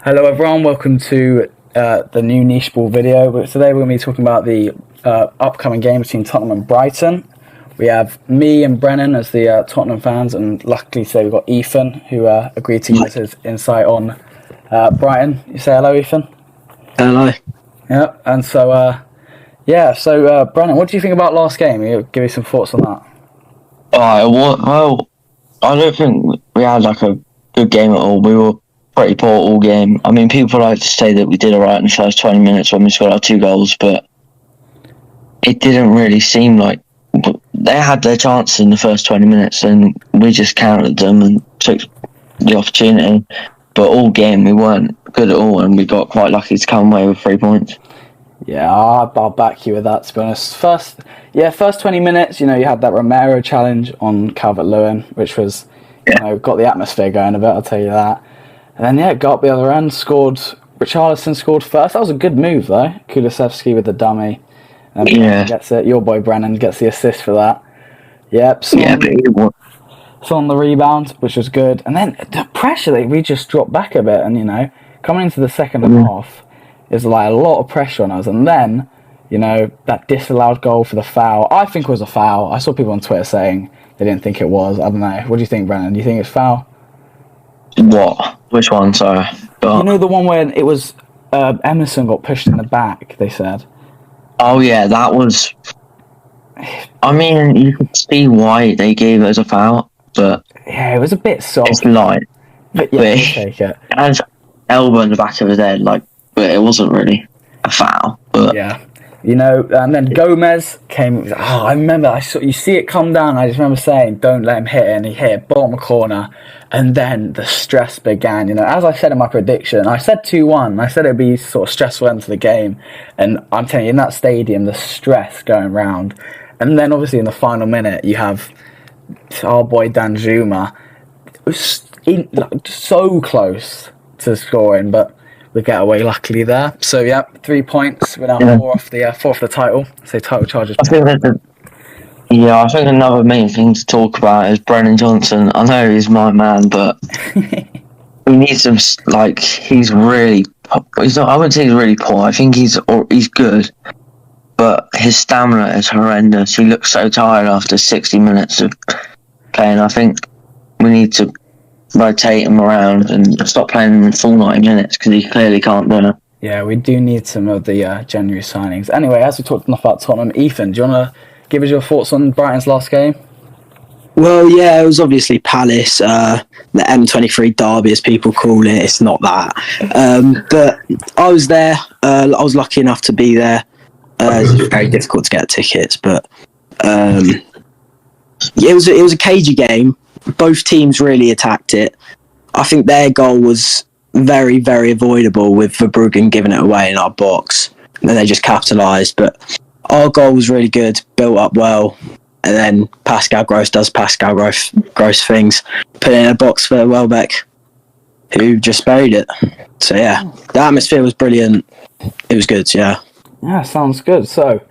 Hello everyone, welcome to the new Niche Ball video. But today we're going to be talking about the upcoming game between Tottenham and Brighton. We have me and Brennan as the Tottenham fans, and luckily today we've got Ethan, who agreed to give us his insight on Brighton. You say hello, Ethan? Hello. Yeah, and so, Brennan, what do you think about last game? Give me some thoughts on that. Well, I don't think we had like a good game at all. We were pretty poor all game. I mean, people like to say that we did alright in the first 20 minutes when we scored our 2 goals, but it didn't really seem like they had their chance in the first 20 minutes and we just countered them and took the opportunity. But all game we weren't good at all, and we got quite lucky to come away with 3 points. Yeah, I'll back you with that, to be honest. First 20 minutes, you had that Romero challenge on Calvert-Lewin, which was, got the atmosphere going a bit, I'll tell you that. And then, got up the other end, Richarlison scored first. That was a good move, though. Kulusevski with the dummy. And gets it. Your boy Brennan gets the assist for that. Yep. So on the rebound, which was good. And then the pressure, we just dropped back a bit. And, coming into the second half, there's like a lot of pressure on us. And then, that disallowed goal for the foul, I think was a foul. I saw people on Twitter saying they didn't think it was. I don't know. What do you think, Brennan? Do you think it's foul? What? Which one, sorry? The one where it was Emerson got pushed in the back, they said. Oh, yeah, that was... I mean, you could see why they gave it as a foul, but... Yeah, it was a bit soft. It's light. But yeah, take it. It had elbow in the back of his head, but it wasn't really a foul. But yeah. And then Gomez came... I remember, you see it come down, I just remember saying, don't let him hit it, and he hit it bottom corner, and then the stress began. As I said in my prediction, I said 2-1, I said it'd be sort of stressful end to the game, and I'm telling you, in that stadium, the stress going round, and then obviously in the final minute, you have our boy Danjuma. It was so close to scoring, but we get away luckily there. So 3 points. We're now 4 off the title. So title charges. I think another main thing to talk about is Brennan Johnson. I know he's my man, but we need some he's really. I wouldn't say he's really poor. I think he's good, but his stamina is horrendous. He looks so tired after 60 minutes of playing. I think we need to rotate him around and stop playing him in full 90 minutes because he clearly can't do it. Yeah, we do need some of the January signings. Anyway, as we talked enough about Tottenham, Ethan, do you want to give us your thoughts on Brighton's last game? Well, yeah, it was obviously Palace, the M23 derby, as people call it. It's not that. But I was there. I was lucky enough to be there. It was very difficult to get tickets, but it was a cagey game. Both teams really attacked it. I think their goal was very, very avoidable with Verbruggen giving it away in our box. And then they just capitalised. But our goal was really good, built up well. And then Pascal Gross does Pascal Gross things. Put it in a box for Welbeck, who just buried it. So, yeah, the atmosphere was brilliant. It was good, yeah. Yeah, sounds good. So,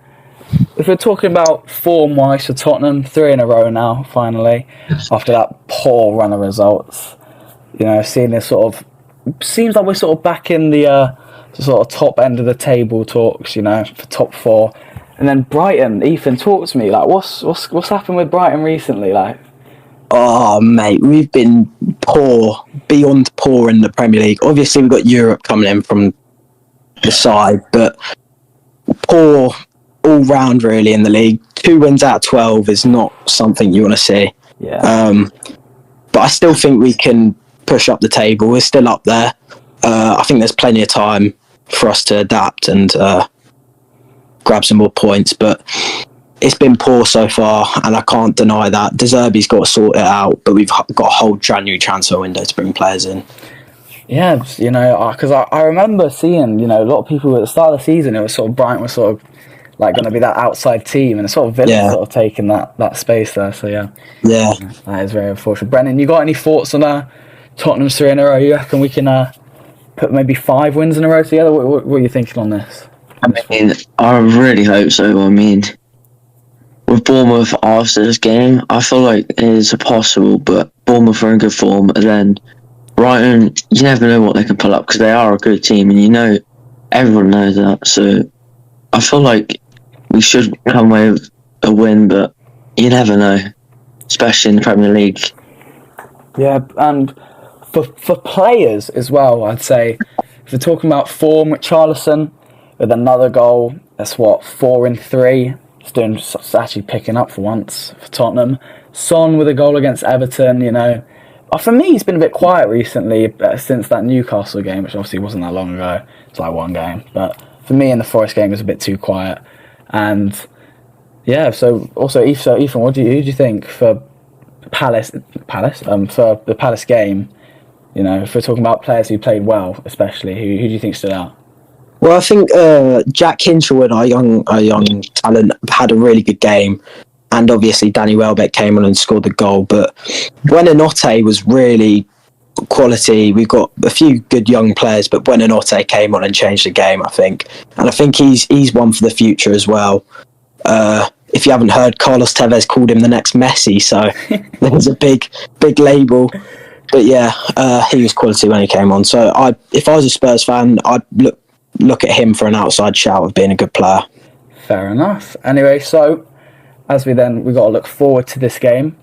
if we're talking about form-wise for Tottenham, 3 in a row now, finally, after that poor run of results. Seeing this seems like we're sort of back in the sort of top end of the table talks, for top 4. And then Brighton, Ethan, talk to me. What's happened with Brighton recently? Oh, mate, we've been poor, beyond poor in the Premier League. Obviously, we've got Europe coming in from the side, but poor all round really in the league. 2 wins out of 12 is not something you want to see. Yeah. But I still think we can push up the table. We're still up there. I think there's plenty of time for us to adapt and grab some more points. But it's been poor so far, and I can't deny that. De Zerbi's got to sort it out, but we've got a whole January transfer window to bring players in. Yeah, because I remember seeing, a lot of people at the start of the season, it was sort of Brighton was sort of going to be that outside team, and it's sort of Villa sort of taking that space there. So yeah, that is very unfortunate. Brennan, you got any thoughts on Tottenham's 3 in a row? You reckon we can put maybe 5 wins in a row together? What are you thinking on this? I mean, I really hope so. I mean, with Bournemouth after this game, I feel like it is possible, but Bournemouth are in good form, and then Brighton, you never know what they can pull up because they are a good team, and everyone knows that. So I feel like we should come away with a win, but you never know, especially in the Premier League. Yeah, and for players as well, I'd say, if we're talking about form, Richarlison with another goal, that's 4 in 3. It's actually picking up for once for Tottenham. Son with a goal against Everton, For me, he's been a bit quiet recently since that Newcastle game, which obviously wasn't that long ago. It's like one game. But for me, in the Forest game, it was a bit too quiet. And yeah, so also, Ethan, who do you think for Palace? For the Palace game, if we're talking about players who played well, especially, who do you think stood out? Well, I think Jack Hinchelwood, our young talent, had a really good game. And obviously Danny Welbeck came on and scored the goal. But Buonanotte was really quality. We've got a few good young players, but Buonanotte came on and changed the game, I think. And I think he's one for the future as well. If you haven't heard, Carlos Tevez called him the next Messi, so there's a big label. But yeah, he was quality when he came on. So if I was a Spurs fan, I'd look at him for an outside shout of being a good player. Fair enough. Anyway, so as we've got to look forward to this game.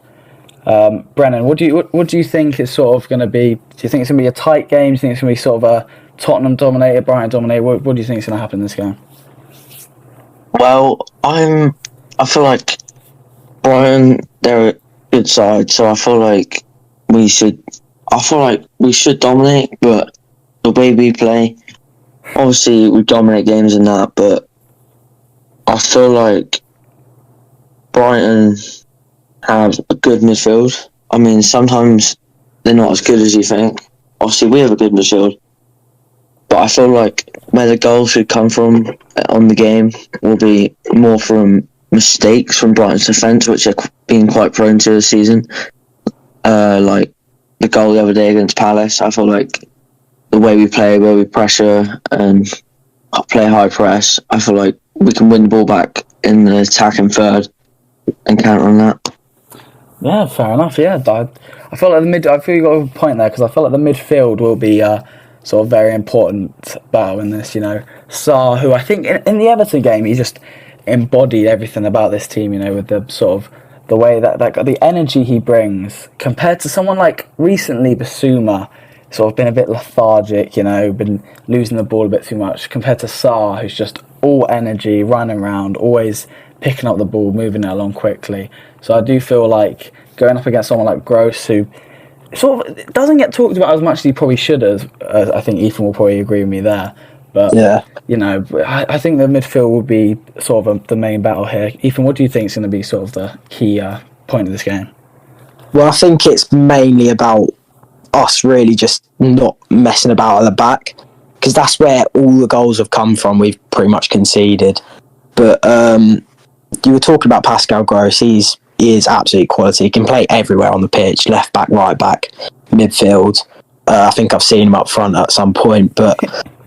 Brennan, what do you think is sort of going to be? Do you think it's going to be a tight game? Do you think it's going to be sort of a Tottenham dominated, Brighton dominated? What do you think is going to happen in this game? Well, I feel like Brighton, they're a good side, so I feel like we should dominate, but the way we play, obviously we dominate games and that, but I feel like Brighton have a good midfield. I mean, sometimes they're not as good as you think. Obviously, we have a good midfield. But I feel like where the goal should come from on the game will be more from mistakes from Brighton's defence, which they've been quite prone to this season. Like the goal the other day against Palace, I feel like the way we play, where we pressure and play high press, I feel like we can win the ball back in the attacking third and counter on that. Yeah, fair enough. Yeah, I feel like I feel you got a point there because I feel like the midfield will be sort of very important battle in this. Sarr, who I think in the Everton game he just embodied everything about this team. With the sort of the way that the energy he brings compared to someone like recently Basuma, sort of been a bit lethargic. Been losing the ball a bit too much compared to Sarr, who's just all energy, running around, always picking up the ball, moving it along quickly. So I do feel like going up against someone like Gross, who sort of doesn't get talked about as much as he probably should have. I think Ethan will probably agree with me there. But, yeah, I think the midfield will be sort of the main battle here. Ethan, what do you think is going to be sort of the key point of this game? Well, I think it's mainly about us really just not messing about at the back, because that's where all the goals have come from. We've pretty much conceded. But you were talking about Pascal Gross. He is absolute quality. He can play everywhere on the pitch, left back, right back, midfield. I think I've seen him up front at some point. But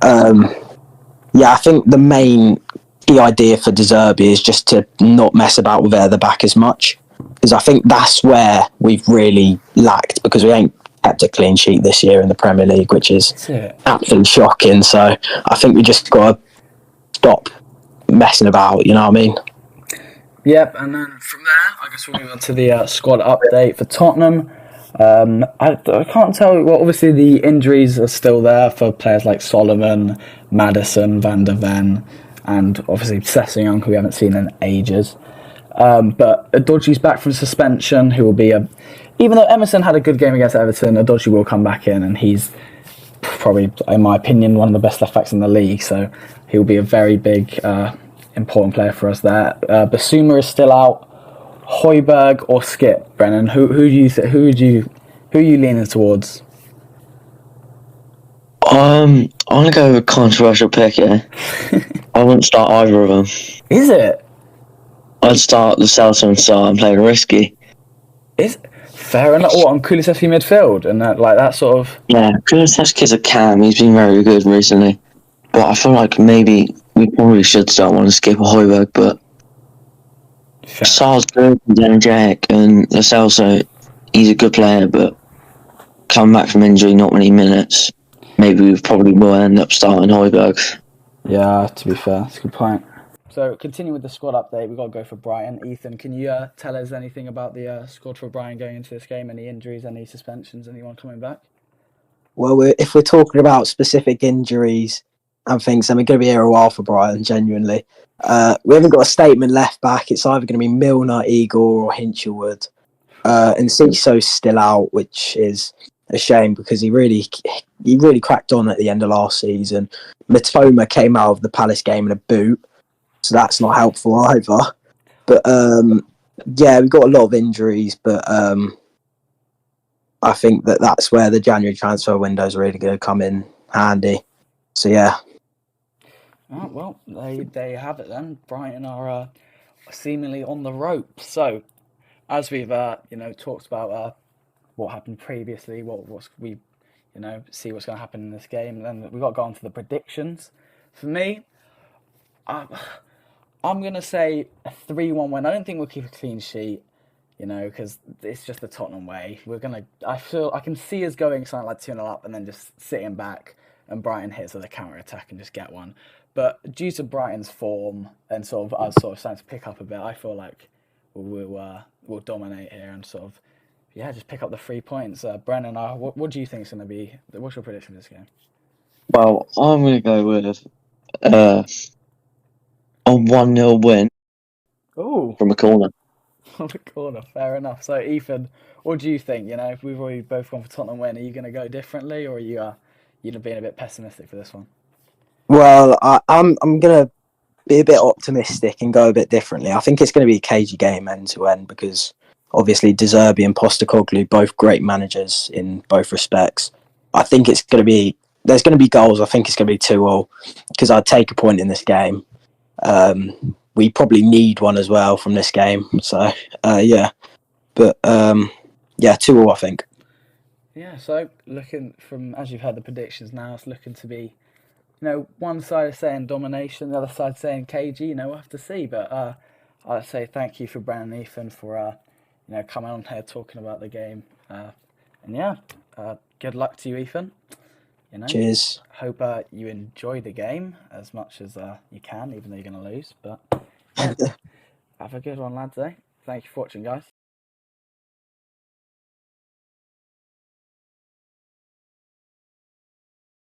I think the key idea for De Zerbi is just to not mess about with it at the back as much, because I think that's where we've really lacked, because we ain't kept a clean sheet this year in the Premier League, which is absolutely shocking. So I think we just got to stop messing about, you know what I mean? Yep, and then from there, I guess we'll move on to the squad update for Tottenham. I can't tell. Well, obviously the injuries are still there for players like Solomon, Maddison, Van der Ven, and obviously Sessegnon, who we haven't seen in ages. But Adoji's back from suspension, who will be even though Emerson had a good game against Everton, Adoji will come back in, and he's probably, in my opinion, one of the best left backs in the league. So he'll be a very big, important player for us there. Basuma is still out. Højbjerg or Skip, Brennan? Who are you leaning towards? I'm gonna go with a controversial pick here. I wouldn't start either of them. Is it? I'd start the Celso and Sarr and play risky. Is fair enough. What, on Kulusevski midfield and that sort of? Yeah, Kulusevski's a cam. He's been very good recently, but I feel like maybe we probably should start one and Skip or Højbjerg, but. Sarr's good and energetic, and Celso, he's a good player, but come back from injury, not many minutes. Maybe we probably will end up starting Højbjerg. Yeah, to be fair, that's a good point. So, continue with the squad update. We've got to go for Brighton. Ethan, can you tell us anything about the squad for Brighton going into this game? Any injuries, any suspensions, anyone coming back? Well, if we're talking about specific injuries and things, then we're going to be here a while for Brighton, genuinely. We haven't got a statement left back. It's either going to be Milner, Igor, or Hinchelwood. And Cisso's still out, which is a shame because he really cracked on at the end of last season. Matoma came out of the Palace game in a boot, so that's not helpful either. But yeah, we've got a lot of injuries, but I think that's where the January transfer window is really going to come in handy. So yeah. Oh, well, there you have it then. Brighton are seemingly on the ropes. So, as we've talked about what happened previously, we see what's going to happen in this game, and then we've got to go on to the predictions. For me, I'm going to say a 3-1 win. I don't think we'll keep a clean sheet, because it's just the Tottenham way. I can see us going something like 2-0 up and then just sitting back and Brighton hits with a counter-attack and just get one. But due to Brighton's form and sort of us starting to pick up a bit, I feel like we'll dominate here and just pick up the 3 points. Brennan, what do you think is going to be? What's your prediction for this game? Well, I'm going to go with a 1-0 win from a corner. On the corner, fair enough. So, Ethan, what do you think? If we've already both gone for Tottenham win, are you going to go differently, or are you being a bit pessimistic for this one? Well, I'm going to be a bit optimistic and go a bit differently. I think it's going to be a cagey game end to end because obviously De Zerbi and Postecoglou, both great managers in both respects. I think there's going to be goals. I think it's going to be 2-2 because I'd take a point in this game. We probably need one as well from this game. So, yeah. But, yeah, 2-2, I think. Yeah, so looking from, as you've heard the predictions now, it's looking to be, one side is saying domination, the other side saying cagey. We'll have to see. But I'd say thank you for Brennan and Ethan for, coming on here talking about the game. And yeah, good luck to you, Ethan. Cheers. Hope you enjoy the game as much as you can, even though you're going to lose. But have a good one, lads. Thank you for watching, guys.